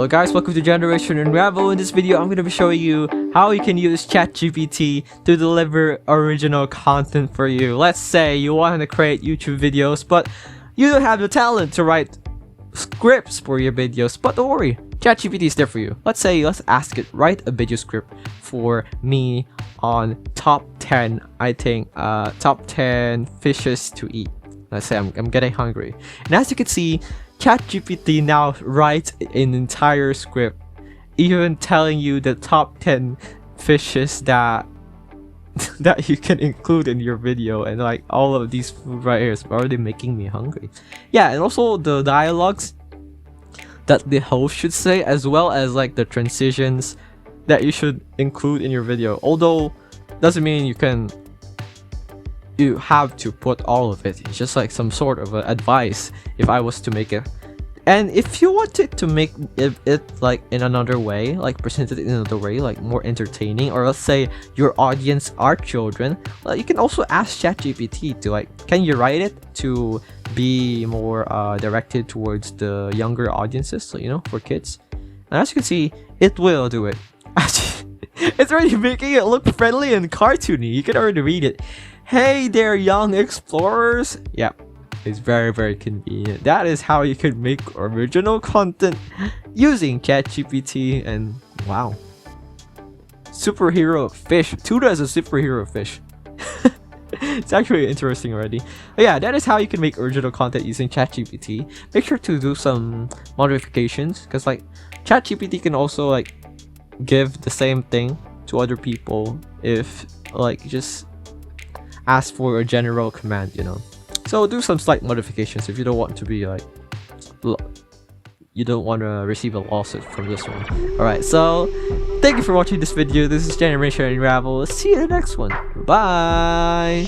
Hello guys, welcome to Generation Unravel. In this video, I'm going to be showing you how you can use ChatGPT to deliver original content for you. Let's say you want to create YouTube videos, but you don't have the talent to write scripts for your videos. But don't worry, ChatGPT is there for you. Let's ask it, write a video script for me on top 10, top 10 fishes to eat. Let's say I'm getting hungry. And as you can see, ChatGPT now writes an entire script, even telling you the top 10 fishes that you can include in your video, and like all of these food right here is already making me hungry. Yeah, and also the dialogues that the host should say, as well as like the transitions that you should include in your video. Although doesn't mean you have to put all of it. It's just like some sort of advice if I was to make it. And if you wanted to make it like in another way, like presented in another way, like more entertaining, or let's say your audience are children, well, you can also ask ChatGPT to like, can you write it to be more directed towards the younger audiences, so you know, for kids. And as you can see, it will do it. It's already making it look friendly and cartoony. You can already read it. Hey there, young explorers. Yeah, it's very convenient. That is how you can make original content using ChatGPT. And wow, superhero fish. Tuna is a superhero fish. It's actually interesting already. But yeah, that is how you can make original content using ChatGPT. Make sure to do some modifications, because like ChatGPT can also like give the same thing to other people if like just ask for a general command, you know. So do some slight modifications if you don't want to be like, you don't want to receive a lawsuit from this one. Alright, so thank you for watching this video. This is Generation Unravel. See you in the next one. Bye.